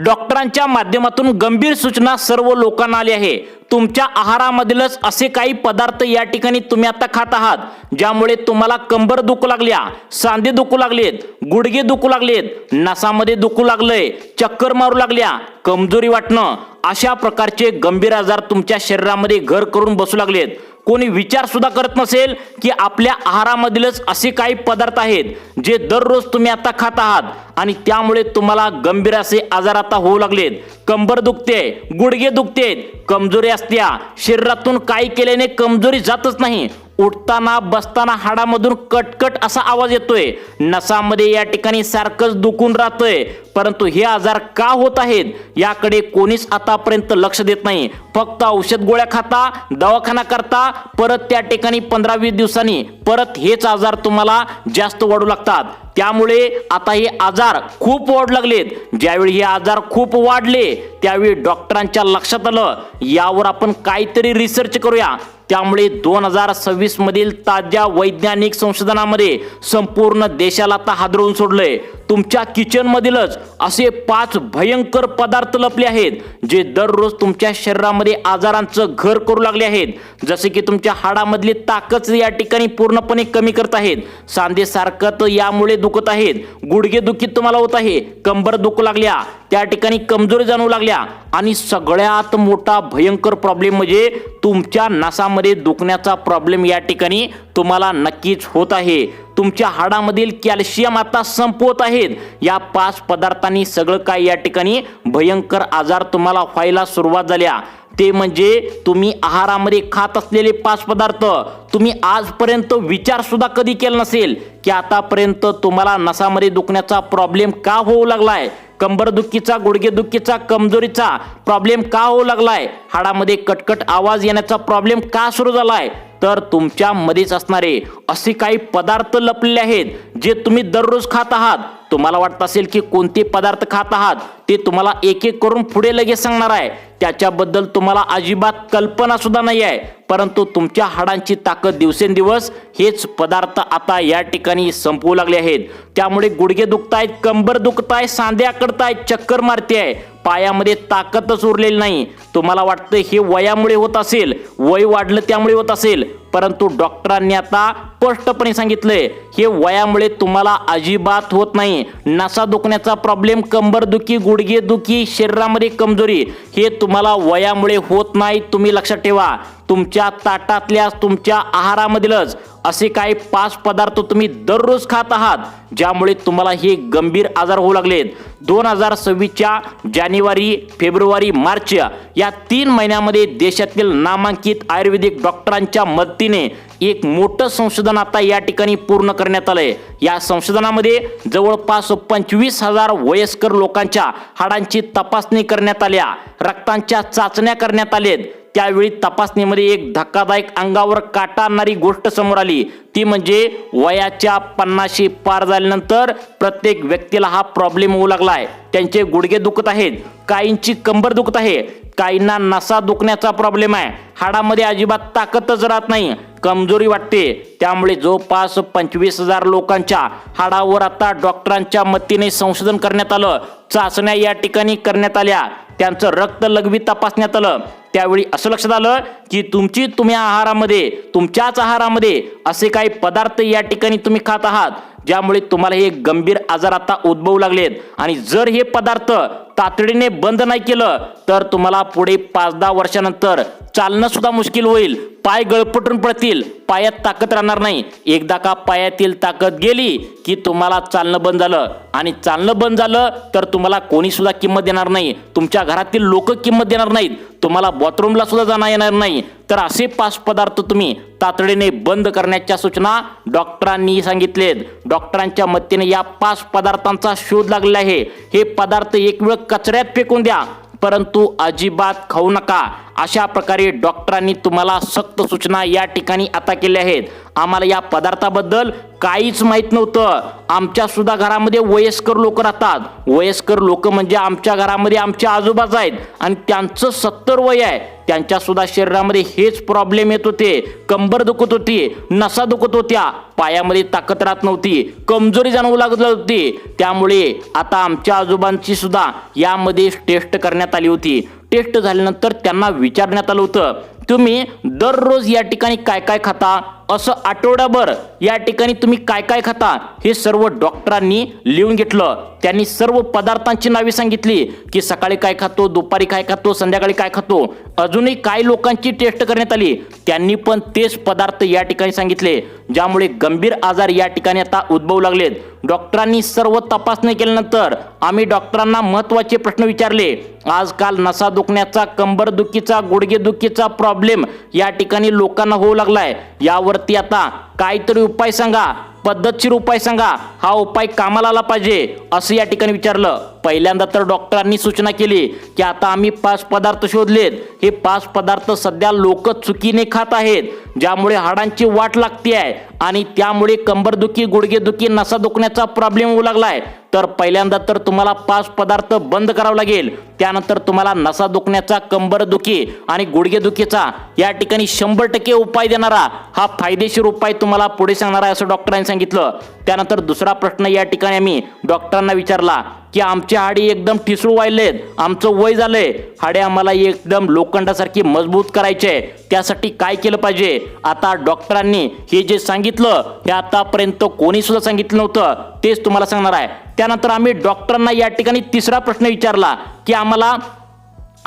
डॉक्टरांच्या माध्यमातून गंभीर सूचना सर्व लोकांना आली आहे। तुमच्या आहारामधीलच असे काही पदार्थ या ठिकाणी तुम्ही आता खात आहात ज्यामुळे तुम्हाला कंबर दुखू लागल्या, सांधे दुखू लागलेत, गुडघे दुखू लागलेत, नसामध्ये दुखू लागलंय, चक्कर मारू लागल्या, कमजोरी वाटणं, अशा प्रकारचे गंभीर आजार तुमच्या शरीरामध्ये घर करून बसू लागलेत। कोणी विचार सुद्धा करत नसेल की आपल्या आहारामधीलच असे काही पदार्थ आहेत जे दररोज तुम्ही आता खात आहात आणि त्यामुळे तुम्हाला गंभीर असे आजार आता होऊ लागलेत। कंबर दुखते, गुडघे दुखतेत, कमजोरी असत्या, शरीरातून काही केल्याने कमजोरी जातच नाही, उठताना बसताना हाडामधून कटकट असा आवाज येतोय, नसामध्ये या ठिकाणी सारखंच दुखून राहतोय। परंतु हे आजार का होत आहेत याकडे कोणीच आतापर्यंत लक्ष देत नाही। फक्त औषध गोळ्या खाता, दवाखाना करता, परत त्या ठिकाणी 15-20 दिवसांनी परत हेच आजार तुम्हाला जास्त वाढू लागतात। त्यामुळे आता हे आजार खूप वाढू लागलेत। ज्यावेळी हे आजार खूप वाढले त्यावेळी डॉक्टरांच्या लक्षात आलं यावर आपण काहीतरी रिसर्च करूया। त्यामुळे 2026 मधील ताज्या वैज्ञानिक संशोधनामध्ये संपूर्ण देशाला आता हादरवून सोडलंय। तुमच्या किचन मधीलच असे 5 भयंकर पदार्थ लपले आहेत जे दररोज तुमच्या शरीरामध्ये आजारांचं घर करू लागले आहेत। जसे की तुमच्या हाडामधली ताकद या ठिकाणी पूर्णपणे कमी करत आहेत, सांधे सारखं यामुळे दुखत आहेत, गुडघे दुखी तुम्हाला होत आहे, कंबर दुखू लागल्या, त्या ठिकाणी कमजोरी जाणवू लागल्या आणि सगळ्यात मोठा भयंकर प्रॉब्लेम म्हणजे तुमच्या नसामध्ये दुखण्याचा प्रॉब्लेम या ठिकाणी तुम्हाला नक्कीच होत आहे। तुमच्या हाडामधील कॅल्शियम आता संपवत आहेत। या 5 पदार्थांनी सगळं काय या ठिकाणी भयंकर आजार तुम्हाला व्हायला सुरुवात झाल्या। ते म्हणजे तुम्ही आहारामध्ये खात असलेले 5 पदार्थ तुम्ही आजपर्यंत विचार सुद्धा कधी केला नसेल की आतापर्यंत तुम्हाला नसामध्ये दुखण्याचा प्रॉब्लेम का होऊ लागलाय, कंबर दुखीचा, गुडघे दुखीचा, कमजोरीचा प्रॉब्लेम का होऊ लागलाय, हाडामध्ये कटकट आवाज येण्याचा प्रॉब्लेम का सुरू झालाय, तर तुमच्या मध्येच असणारे असे काही पदार्थ लपलेले आहेत जे तुम्ही दररोज खात आहात। तुम्हाला वाटत असेल की कोणते पदार्थ खात आहात ते तुम्हाला एक एक करून पुढे लगेच सांगणार आहे, त्याच्याबद्दल तुम्हाला अजिबात कल्पना सुद्धा नाही आहे। परंतु तुमच्या हाडांची ताकद दिवसेंदिवस हेच पदार्थ आता या ठिकाणी संपवू लागले आहेत। त्यामुळे गुडघे दुखतायत, कंबर दुखताय, सांधे आकडतायत, चक्कर मारतेय, पायामध्ये ताकदच उरलेली नाही। तुम्हाला वाटतं हे वयामुळे होत असेल, वय वाढलं त्यामुळे होत असेल, परंतु डॉक्टरांनी आता स्पष्टपणे सांगितलंय हे वयामुळे तुम्हाला अजिबात होत नाही। नसा दुखण्याचा प्रॉब्लेम, कंबर दुखी, गुडघे दुखी, शरीरामध्ये कमजोरी हे तुम्हाला वयामुळे होत नाही। तुम्ही लक्षात ठेवा, तुमच्या ताटातल्या तुमच्या आहारामधीलच असे काही 5 पदार्थ तुम्ही दररोज खात आहात ज्यामुळे तुम्हाला हे गंभीर आजार होऊ लागलेत। 2026च्या जानेवारी, फेब्रुवारी, मार्च या 3 महिन्यामध्ये देशातील नामांकित आयुर्वेदिक डॉक्टरांच्या मदतीने एक मोठं संशोधन आता या ठिकाणी पूर्ण करण्यात आलंय। या संशोधनामध्ये जवळपास 25,000 वयस्कर लोकांच्या हाडांची तपासणी करण्यात आल्या, रक्तांच्या चाचण्या करण्यात आलेत। त्यावेळी तपासणीमध्ये एक धक्कादायक, अंगावर काटा आणणारी गोष्ट समोर आली, ती म्हणजे वयाच्या 50 पार झाल्यानंतर प्रत्येक व्यक्तीला हा प्रॉब्लेम होऊ लागलाय। त्यांचे गुडघे दुखत आहेत, काहींची कंबर दुखत आहे, काहींना नसा दुखण्याचा प्रॉब्लेम आहे, हाडामध्ये अजिबात ताकदच राहत नाही, कमजोरी वाटते। त्यामुळे जवळपास 25,000 लोकांच्या हाडावर आता डॉक्टरांच्या मदतीने संशोधन करण्यात आलं, चाचण्या या ठिकाणी करण्यात आल्या, त्यांचं रक्त लघवी तपासण्यात आलं। त्यावेळी असं लक्षात आलं की तुमच्याच आहारामध्ये असे काही पदार्थ या ठिकाणी तुम्ही खात आहात ज्यामुळे तुम्हाला हे गंभीर आजार आता उद्भवू लागलेत। आणि जर हे पदार्थ तातडीने बंद नाही केलं तर तुम्हाला पुढे 5-10 वर्षानंतर चालणं सुद्धा मुश्किल होईल, पाय गळपटून पडतील, पायात ताकद राहणार नाही। एकदा का पायातील ताकद गेली की तुम्हाला चालणं बंद झालं, आणि चालणं बंद झालं तर तुम्हाला कोणी सुद्धा किंमत देणार नाही, तुमच्या घरातील लोक किंमत देणार नाहीत, तुम्हाला बाथरूमला सुद्धा जाणं येणार नाही। तर असे 5 पदार्थ तुम्ही तातडीने बंद करण्याच्या सूचना डॉक्टरांनी सांगितलेत। डॉक्टरांच्या मदतीने या 5 पदार्थांचा शोध लागलेला आहे। हे पदार्थ एक वेळ कचऱ्यात फेकून द्या, परंतु अजिबात खाऊ नका, अशा प्रकारे डॉक्टरांनी तुम्हाला सक्त सूचना या ठिकाणी आता केल्या आहेत। आम्हाला या पदार्थाबद्दल काहीच माहित नव्हतं। आमच्या सुद्धा घरामध्ये वयस्कर लोक राहतात, वयस्कर लोक म्हणजे आमच्या घरामध्ये आमचे आजोबाच आहेत आणि त्यांचं 70 वय आहे, त्यांच्या सुद्धा शरीरामध्ये हेच प्रॉब्लेम येत होते. कंबर दुखत होती, नसा दुखत होत्या, पायामध्ये ताकद राहत नव्हती, कमजोरी जाणवू लागत होती. त्यामुळे आता आमच्या आजोबांची सुद्धा यामध्ये टेस्ट करण्यात आली होती. टेस्ट झाल्यानंतर त्यांना विचारण्यात आलं होतं, तुम्ही दररोज या ठिकाणी काय काय खाता, असं आठवडाभर या ठिकाणी तुम्ही काय काय खाता हे सर्व डॉक्टरांनी लिहून घेतलं. त्यांनी सर्व पदार्थांची नावे सांगितली की सकाळी काय खातो, दुपारी काय खातो, संध्याकाळी काय खातो. अजूनही काही लोकांची टेस्ट करण्यात आली, त्यांनी पण तेच पदार्थ या ठिकाणी सांगितले, ज्यामुळे गंभीर आजार या ठिकाणी आता उद्भवू लागलेत. डॉक्टरांनी सर्व तपासणी केल्यानंतर आम्ही डॉक्टरांना महत्त्वाचे प्रश्न विचारले. आजकाल नसा दुखण्याचा, कंबर दुखीचा, गुडघे दुखीचा प्रॉब्लेम या ठिकाणी लोकांना होऊ लागलाय. यावरती आता काहीतरी उपाय सांगा, पद्धतशीर उपाय सांगा, हा उपाय कामाला आला पाहिजे असं या ठिकाणी विचारलं. पहिल्यांदा तर डॉक्टरांनी सूचना केली की आता आम्ही 5 पदार्थ शोधलेत. हे 5 पदार्थ सध्या लोक चुकीने खात आहेत, ज्यामुळे हाडांची वाट लागते आहे आणि त्यामुळे कंबरदुखी, गुडघेदुखी, नसा दुखण्याचा प्रॉब्लेम होऊ लागलाय. तर पहिल्यांदा तर तुम्हाला 5 पदार्थ बंद करावं लागेल. त्यानंतर तुम्हाला नसा दुखण्याचा, कंबरदुखी आणि गुडघेदुखीचा या ठिकाणी 100% उपाय देणारा हा फायदेशीर उपाय तुम्हाला पुढे सांगणार आहे असं डॉक्टरांनी सांगितलं. त्यानंतर दुसरा प्रश्न या ठिकाणी आम्ही डॉक्टरांना विचारला की आमची हाडी एकदम ठिसूळ व्हायलेत, आमचं वय झालंय, हाडे आम्हाला एकदम लोखंडासारखी मजबूत करायचे, त्यासाठी काय केलं पाहिजे. आता डॉक्टरांनी हे जे सांगितलं हे आतापर्यंत कोणी सुद्धा सांगितलं नव्हतं, तेच तुम्हाला सांगणार आहे. त्यानंतर आम्ही डॉक्टरांना या ठिकाणी तिसरा प्रश्न विचारला की आम्हाला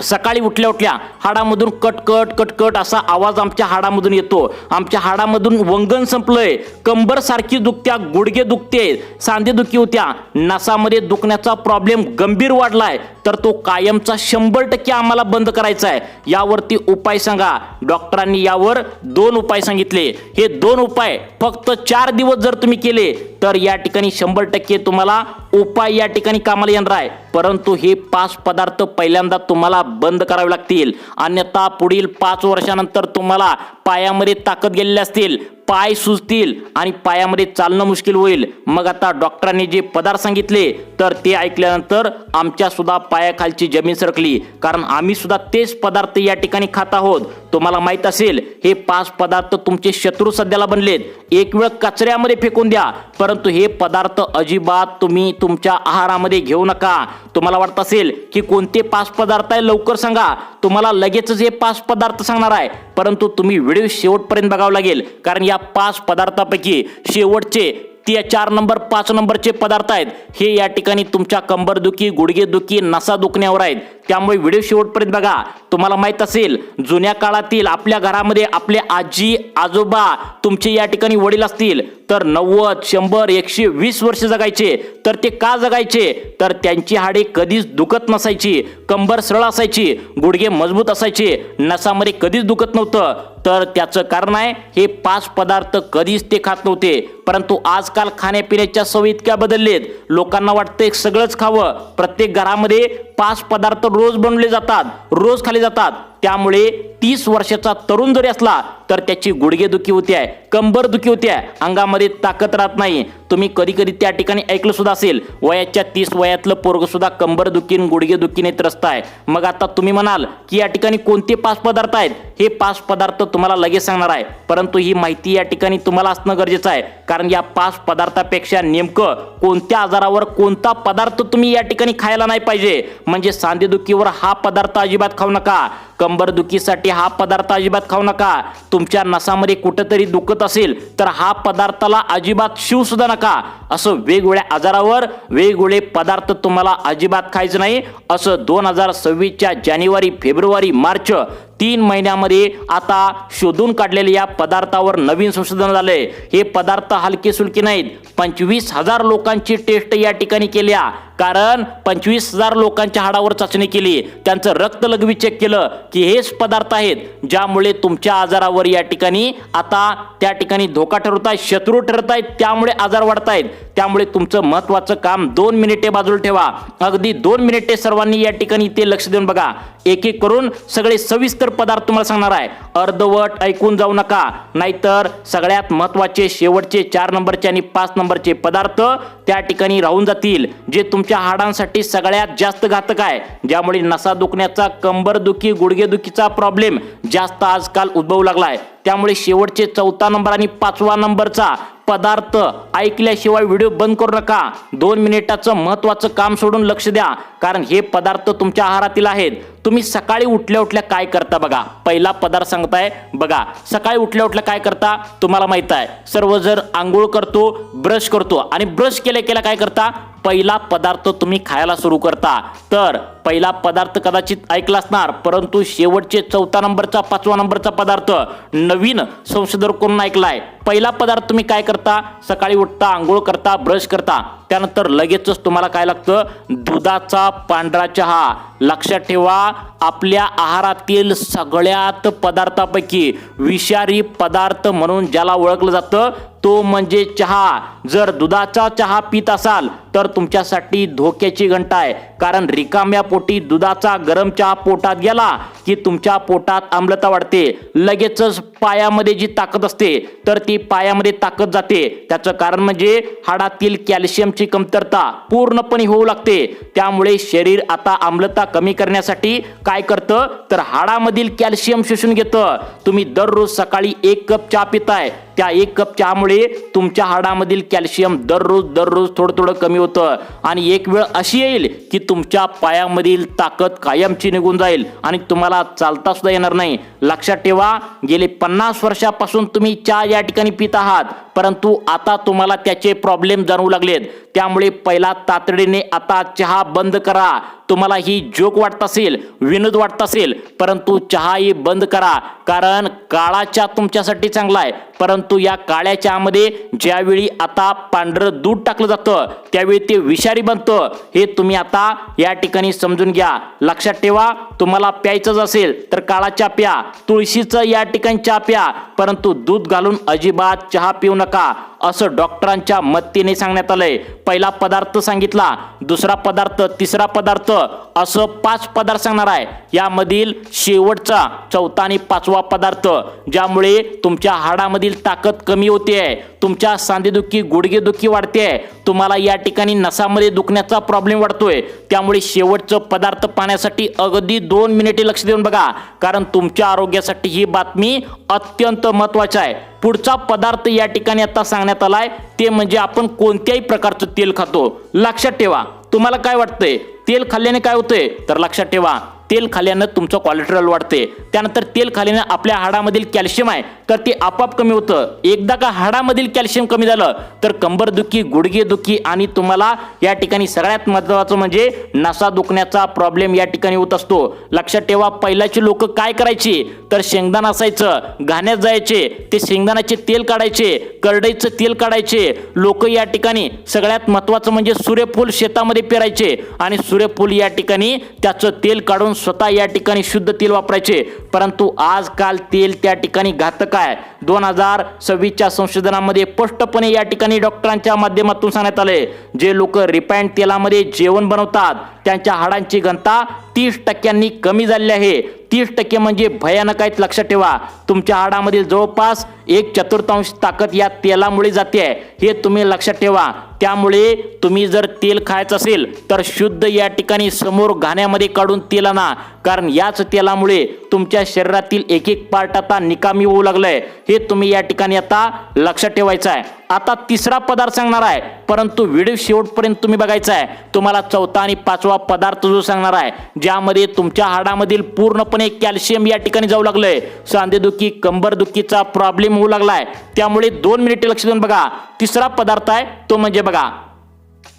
सकाळी उठल्या उठल्या हाडामधून कटकट कटकट असा आवाज आमच्या हाडामधून येतो, आमच्या हाडामधून वंगण संपलंय, कंबर सारखी दुखत्या, गुडघे दुखते, सांधे दुखी होत्या, नसामध्ये दुखण्याचा प्रॉब्लेम गंभीर वाढलाय, तर तो कायमचा 100% आम्हाला बंद करायचा आहे, यावरती उपाय सांगा. डॉक्टरांनी यावर 2 उपाय सांगितले. हे 2 उपाय फक्त 4 दिवस जर तुम्ही केले तर या ठिकाणी 100% तुम्हाला उपाय या ठिकाणी कामाला येणार आहे. परंतु हे 5 पदार्थ पहिल्यांदा तुम्हाला बंद करावे लागतील, अन्यथा पुढील 5 वर्षानंतर तुम्हाला पायामध्ये ताकद गेलेली असतील, पाय सुजतील आणि पायामध्ये चालणं मुश्किल होईल. मग आता डॉक्टरांनी जे पदार्थ सांगितले तर ते ऐकल्यानंतर आमच्या सुद्धा पायाखालची जमीन सरकली, कारण आम्ही सुद्धा तेच पदार्थ या ठिकाणी खात आहोत. तुम्हाला माहित असेल हे 5 पदार्थ तुमचे शत्रू सध्याला बनलेत. एक वेळ कचऱ्यामध्ये फेकून द्या, परंतु हे पदार्थ अजिबात तुम्ही तुमच्या आहारामध्ये घेऊ नका. तुम्हाला वाटत असेल की कोणते 5 पदार्थ आहे, लवकर सांगा, तुम्हाला लगेचच हे 5 पदार्थ सांगणार आहे, परंतु तुम्ही व्हिडिओ शेवटपर्यंत बघावं लागेल, कारण या 5 पदार्थापैकी शेवटचे ते 4 नंबर 5 नंबरचे पदार्थ आहेत हे या ठिकाणी तुमच्या कंबरदुखी, गुडघेदुखी, नसा दुखण्यावर आहेत. त्यामुळे व्हिडिओ शेवटपर्यंत बघा. तुम्हाला माहित असेल जुन्या काळातील आपल्या घरामध्ये आपले आजी आजोबा, तुमचे या ठिकाणी वडील असतील तर 90, 100, 120 वर्ष जगायचे. तर ते का जगायचे, तर त्यांची हाडे कधीच दुखत नसायची, कंबर सरळ असायची, गुडघे मजबूत असायचे, नसामध्ये कधीच दुखत नव्हतं. तर त्याचं कारण आहे हे 5 पदार्थ कधीच ते खात नव्हते. परंतु आजकाल खाण्यापिण्याच्या सवयी इतक्या बदललेत, लोकांना वाटतं सगळंच खावं. प्रत्येक घरामध्ये 5 पदार्थ रोज बनवले जातात, रोज खाल्ले जातात. त्यामुळे 30 वर्षाचा तरुण जरी असला तर त्याची गुडघेदुखी होते आहे, कंबर दुखी होते आहे, अंगामध्ये ताकद राहत नाही. तुम्ही कधी कधी त्या ठिकाणी ऐकलं सुद्धा असेल, वयाच्या 30 वयातलं पोरग सुद्धा कंबर दुखीन, गुडघेदुखीने त्रस्त आहे. मग आता तुम्ही म्हणाल की या ठिकाणी कोणते 5 पदार्थ आहेत, हे 5 पदार्थ तुम्हाला लगेच सांगणार आहे, परंतु ही माहिती या ठिकाणी तुम्हाला असणं गरजेचं आहे. कारण या 5 पदार्थापेक्षा नेमकं कोणत्या आजारावर कोणता पदार्थ तुम्ही या ठिकाणी खायला नाही पाहिजे. म्हणजे सांधेदुखीवर हा पदार्थ अजिबात खाऊ नका, कंबरदुखीसाठी हा पदार्थ अजिबात खाऊ नका, तुमच्या नसामध्ये कुठेतरी दुखत असेल तर हा पदार्थाला अजिबात शिव सुद्धा नका. असं वेगवेगळ्या आजारावर वेगवेगळे पदार्थ तुम्हाला अजिबात खायचं नाही, असं 2026च्या जानेवारी, फेब्रुवारी, मार्च 3 महिन्यामध्ये आता शोधून काढलेल्या या पदार्थावर नवीन संशोधन झालंय. हे पदार्थ हलके सुलके नाहीत. 25,000 लोकांची टेस्ट या ठिकाणी केल्या, कारण 25,000 लोकांच्या हाडावर चाचणी केली, त्यांचं रक्त लघवी चेक केलं की हेच पदार्थ आहेत ज्यामुळे तुमच्या आजारावर या ठिकाणी आता त्या ठिकाणी धोका ठरवत आहेत, शत्रू ठरत आहेत, त्यामुळे आजार वाढत आहेत. त्यामुळे तुमचं महत्त्वाचं काम 2 मिनिटे बाजूला ठेवा, अगदी 2 मिनिटे सर्वांनी या ठिकाणी ते लक्ष देऊन बघा. एक एक करून सगळे सविस्तर सविस्तर पदार्थ तुम्हाला सांगणार आहे. अर्धवट ऐकून जाऊ नका, नाहीतर सगळ्यात महत्त्वाचे शेवटचे 4 नंबरचे आणि 5 नंबरचे पदार्थ त्या ठिकाणी राहून जातील, जे तुमच्या हाडांसाठी सगळ्यात जास्त घातक आहे, ज्यामुळे नसा दुखण्याचा, कंबरदुखी, गुडघेदुखीचा प्रॉब्लेम जास्त आजकाल उद्भवू लागलाय. त्यामुळे शेवटचे 4था नंबर आणि 5वा नंबरचा पदार्थ ऐकल्याशिवाय व्हिडिओ बंद करू नका. 2 मिनिटाचं महत्त्वाचं काम सोडून लक्ष द्या, कारण हे पदार्थ तुमच्या आहारातील आहेत. तुम्ही सकाळी उठल्या उठल्या काय करता बघा. पहिला पदार्थ सांगताय बघा. सकाळी उठल्या उठल्या काय करता तुम्हाला माहित आहे. सर्वजण आंघोळ करतो, ब्रश करतो आणि ब्रश केल्या केल्या काय करता, पहिला पदार्थ तुम्ही खायला सुरू करता. तर पहिला पदार्थ कदाचित ऐकला असणार, परंतु शेवटचे 4था नंबरचा 5वा नंबरचा पदार्थ नवीन संशोधन करून ऐकलाय. पहिला पदार्थ तुम्ही काय करता, सकाळी उठता, आंघोळ करता, ब्रश करता, त्यानंतर लगेचच तुम्हाला काय लागतं, दुधाचा पांढरा चहा. लक्षात ठेवा, आपल्या आहारातील सगळ्यात पदार्थापैकी विषारी पदार्थ म्हणून ज्याला ओळखलं जातं तो म्हणजे चहा. जर दुधाचा चहा पित असाल तर तुमच्यासाठी धोक्याची घंटा आहे, कारण रिकाम्या पोटी दुधाचा गरम चहा पोटात गेला की तुमच्या पोटात आम्लता वाढते, लगेचच पायामध्ये जी ताकद असते तर ती पायामध्ये ताकद जाते. त्याचं कारण म्हणजे हाडातील कॅल्शियमची कमतरता पूर्णपणे होऊ लागते. त्यामुळे शरीर आता आम्लता कमी करण्यासाठी काय करतं, तर हाडामधील कॅल्शियम शोषून घेतं. तुम्ही दररोज सकाळी 1 कप चहा पिताय, त्या 1 कप चहामुळे तुमच्या हाडामधील कॅल्शियम दररोज थोडं कमी होतं आणि एक वेळ अशी येईल की तुमच्या पायामधील ताकद कायमची निघून जाईल आणि तुम्हाला चालता सुद्धा येणार नाही. लक्षात ठेवा, गेले 50 वर्षापासून तुम्ही चहा या ठिकाणी पित आहात, परंतु आता तुम्हाला त्याचे प्रॉब्लेम जाणवू लागलेत. त्यामुळे पहिला तातडीने आता चहा बंद करा. तुम्हाला ही जोक वाटत असेल, विनोद वाटत असेल, परंतु चहाही बंद करा, कारण काळा चहा तुमच्यासाठी चांगला आहे, परंतु या काळ्या चहामध्ये ज्यावेळी आता पांढरं दूध टाकलं जातं त्यावेळी ते विषारी बनतं. हे तुम्ही आता या ठिकाणी समजून घ्या. लक्षात ठेवा, तुम्हाला प्यायचंच असेल तर काळा चहा प्या, तुळशीचं या ठिकाणी चहा प्या, परंतु दूध घालून अजिबात चहा पिऊ नका, असं डॉक्टरांच्या मतीने सांगण्यात आलंय. पहिला पदार्थ सांगितला, दुसरा पदार्थ, तिसरा पदार्थ, असं 5 पदार्थ सांगणार आहे. यामधील शेवटचा 4था आणि 5वा पदार्थ ज्यामुळे तुमच्या हाडामधील ताकद कमी होते, तुमच्या सांधेदुखी, गुडघेदुखी वाढते, तुम्हाला या ठिकाणी नसामध्ये दुखण्याचा प्रॉब्लेम वाढतोय, त्यामुळे शेवटचं पदार्थ पाहण्यासाठी अगदी 2 मिनिटे लक्ष देऊन बघा, कारण तुमच्या आरोग्यासाठी ही बातमी अत्यंत महत्त्वाची आहे. पुढचा पदार्थ या ठिकाणी आता सांगण्यात आलाय ते म्हणजे आपण कोणत्याही प्रकारचं तेल खातो. लक्षात ठेवा, तुम्हाला काय वाटतंय तेल खाल्ल्याने काय होतंय, तर लक्षात ठेवा, तेल खाल्ल्यानं तुमचं कोलेस्ट्रॉल वाढते. त्यानंतर तेल खाल्ल्यानं आपल्या हाडामधील कॅल्शियम आहे तर ते आपोआप कमी होतं. एकदा का हाडामधील कॅल्शियम कमी झालं तर कंबरदुखी, गुडघेदुखी आणि तुम्हाला या ठिकाणी सगळ्यात महत्त्वाचं म्हणजे नसा दुखण्याचा प्रॉब्लेम या ठिकाणी होत असतो. लक्षात ठेवा, पहिल्याचे लोक काय करायचे तर शेंगदाणा असायचं, घाण्यात जायचे, ते शेंगदाण्याचे तेल काढायचे, करडईचं तेल काढायचे. लोक या ठिकाणी सगळ्यात महत्त्वाचं म्हणजे सूर्यफूल शेतामध्ये पेरायचे आणि सूर्यफूल या ठिकाणी त्याचं तेल काढून स्वतः या ठिकाणी शुद्ध तेल वापरायचे. परंतु आजकाल तेल त्या ठिकाणी घातक आहे. 2026च्या संशोधनामध्ये स्पष्टपणे या ठिकाणी डॉक्टरांच्या माध्यमातून सांगण्यात आले, जे लोक रिफाइंड तेलामध्ये जेवण बनवतात त्यांच्या हाडांची घनता 30% कमी झालेली आहे. 30% म्हणजे भयानक आहेत. लक्षात ठेवा, तुमच्या हाडामधील जवळपास 1/4 ताकद या तेलामुळे जाते, हे तुम्ही लक्षात ठेवा. त्यामुळे तुम्ही जर तेल खायचं असेल तर शुद्ध या ठिकाणी समोर घाण्यामध्ये काढून तेल आणा, कारण याच तेलामुळे तुमच्या शरीरातील एक पार्ट आता निकामी होऊ लागलाय. हे तुम्ही या ठिकाणी आता लक्षात ठेवायचं आहे. आता तिसरा पदार्थ सांगणार आहे, परंतु व्हिडिओ शेवटपर्यंत तुम्ही बघायचा आहे. तुम्हाला 4था आणि 5वा पदार्थ जो सांगणार आहे ज्यामध्ये तुमच्या हाडामधील पूर्णपणे कॅल्शियम या ठिकाणी जाऊ लागलंय, सांधेदुखी, कंबरदुखीचा प्रॉब्लेम होऊ लागलाय, त्यामुळे 2 मिनिटे लक्ष देऊन बघा. तिसरा पदार्थ आहे तो म्हणजे बघा,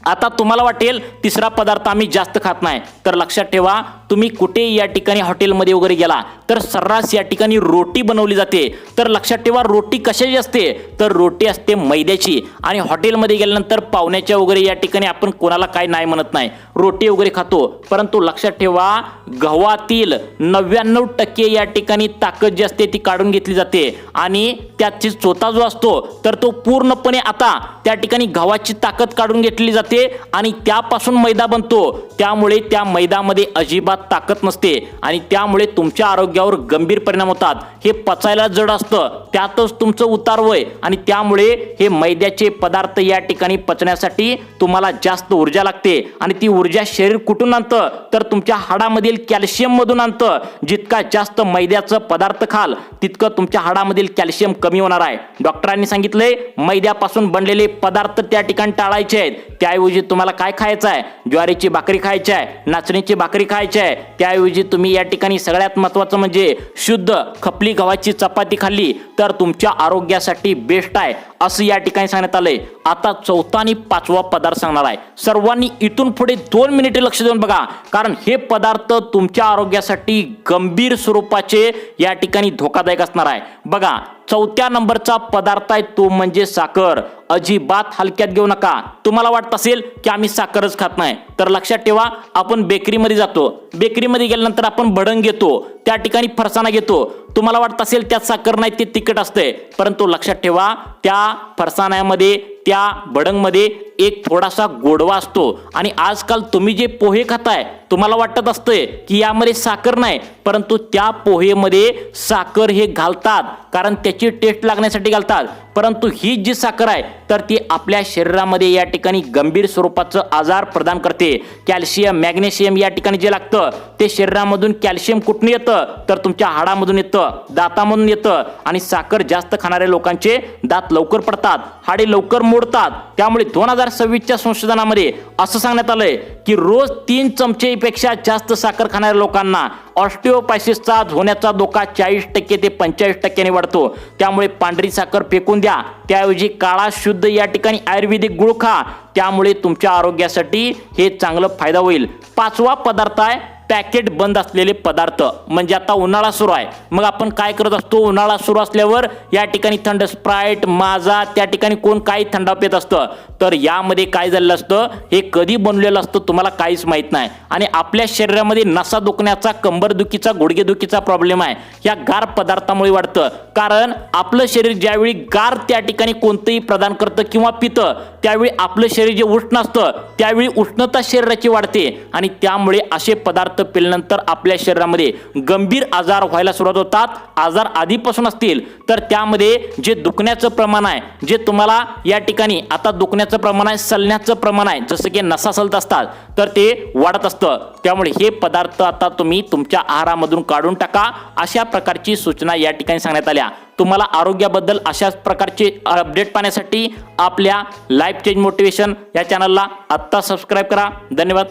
आता तुम्हाला वाटेल तिसरा पदार्थ आम्ही जास्त खात नाही, तर लक्षात ठेवा, तुम्ही कुठे या ठिकाणी हॉटेलमध्ये वगैरे गेला तर सर्रास या ठिकाणी रोटी बनवली जाते. तर लक्षात ठेवा, रोटी कशाची असते तर रोटी असते मैद्याची. आणि हॉटेलमध्ये गेल्यानंतर पाहुण्याच्या वगैरे या ठिकाणी आपण कोणाला काय नाही म्हणत नाही, रोटी वगैरे खातो. परंतु लक्षात ठेवा, गव्हातील 99% या ठिकाणी ताकद जी असते ती काढून घेतली जाते आणि त्याची चोथा जो असतो तर तो पूर्णपणे आता त्या ठिकाणी गव्हाची ताकद काढून घेतली जाते असते आणि त्यापासून मैदा बनतो, त्यामुळे त्या मैद्यामध्ये अजिबात ताकद नसते आणि त्यामुळे तुमच्या आरोग्यावर गंभीर परिणाम होतात. हे पचायला जड असतं, त्यातच तुमचं उतारवय आणि त्यामुळे हे मैद्याचे पदार्थ या ठिकाणी पचण्यासाठी तुम्हाला जास्त ऊर्जा लागते आणि ती ऊर्जा शरीर कुठून आणतं तर तुमच्या हाडामधील कॅल्शियम मधून आणतं. जितका जास्त मैद्याचं पदार्थ खाल तितकं तुमच्या हाडामधील कॅल्शियम कमी होणार आहे. डॉक्टरांनी सांगितलंय मैद्यापासून बनलेले पदार्थ त्या ठिकाणी टाळायचे आहेत. त्याऐवजी तुम्हाला काय खायचं आहे? ज्वारीची भाकरी खायची आहे, नाचणीची भाकरी खायची आहे. त्याऐवजी तुम्ही या ठिकाणी सगळ्यात महत्त्वाचं म्हणजे शुद्ध खपली गव्हाची चपाती खाल्ली तर तुमच्या आरोग्यासाठी बेस्ट आहे असं या ठिकाणी सांगण्यात आलंय. आता चौथा आणि पाचवा पदार्थ सांगणार आहे. सर्वांनी इथून पुढे 2 मिनिटे लक्ष देऊन बघा, कारण हे पदार्थ तुमच्या आरोग्यासाठी गंभीर स्वरूपाचे या ठिकाणी धोकादायक असणार आहे. बघा, चौथ्या नंबरचा पदार्थ आहे तो म्हणजे साखर. अजिबात हलक्यात घेऊ नका. तुम्हाला वाटत असेल की आम्ही साखरच खात नाही, तर लक्षात ठेवा, आपण बेकरीमध्ये जातो, बेकरीमध्ये गेल्यानंतर आपण भडंग घेतो, त्या ठिकाणी फरसाणा घेतो. तुम्हाला वाटत असेल त्यात साखर नाही, ते तिखट असते, परंतु लक्षात ठेवा त्या फरसाण्यामध्ये त्या भडंगमध्ये एक थोडासा गोडवा असतो. आणि आजकाल तुम्ही जे पोहे खाताय तुम्हाला वाटत असतंय की यामध्ये साखर नाही, परंतु त्या पोहेमध्ये साखर हे घालतात, कारण त्याची टेस्ट लागण्यासाठी घालतात. परंतु ही जी साखर आहे तर ती आपल्या शरीरामध्ये या ठिकाणी गंभीर स्वरूपाचं आजार प्रदान करते. कॅल्शियम मॅग्नेशियम या ठिकाणी जे लागतं ते शरीरामधून कॅल्शियम कुठून येतं तर तुमच्या हाडामधून येतं, दातामधून येतं. आणि साखर जास्त खाणाऱ्या लोकांचे दात लवकर पडतात, हाडे लवकर मोडतात. त्यामुळे 2026च्या संशोधनामध्ये असं सांगण्यात आलंय की रोज 3 चमचेपेक्षा जास्त साखर खाणाऱ्या लोकांना ऑस्टिओपायसिसचा होण्याचा धोका 40% ते 45% वाढतो. त्यामुळे पांढरी साखर फेकून द्या, त्याऐवजी काळा शुद्ध या ठिकाणी आयुर्वेदिक गुळ खा. त्यामुळे तुमच्या आरोग्यासाठी हे चांगलं फायदा होईल. पाचवा पदार्थ आहे पॅकेट बंद असलेले पदार्थ. म्हणजे आता उन्हाळा सुरू आहे, मग आपण काय करत असतो, उन्हाळा सुरू असल्यावर या ठिकाणी थंड स्प्राईट, माझा, त्या ठिकाणी कोण काही थंडा पित असतं. तर यामध्ये काय झालेलं असतं, हे कधी बनलेलं असतं तुम्हाला काहीच माहित नाही. आणि आपल्या शरीरामध्ये नसा दुखण्याचा, कंबरदुखीचा, गुडघेदुखीचा प्रॉब्लेम आहे या गार पदार्थामुळे वाढतं. कारण आपलं शरीर ज्यावेळी गार त्या ठिकाणी कोणतंही प्रदान करतं किंवा पितं, त्यावेळी आपलं शरीर जे उष्ण असतं त्यावेळी उष्णता शरीराची वाढते आणि त्यामुळे असे पदार्थ पिल्यानंतर आपल्या शरीरामध्ये गंभीर आजार व्हायला सुरुवात होतात. आजार आधीपासून असतील तर त्यामध्ये जे दुखण्याचं प्रमाण आहे, जे तुम्हाला या ठिकाणी आता दुखण्याचं प्रमाण आहे, सलण्याचं प्रमाण आहे, जसं की नसा सलत असतात तर ते वाढत असतं. त्यामुळे हे पदार्थ आता तुम्ही तुमच्या आहारामधून काढून टाका. अशा प्रकारची सूचना या ठिकाणी सांगण्यात आल्या. तुम्हाला आरोग्याबद्दल अशाच प्रकारचे अपडेट पाहण्यासाठी आपल्या लाईफ चेंज मोटिवेशन या चॅनलला आत्ता सबस्क्राईब करा. धन्यवाद.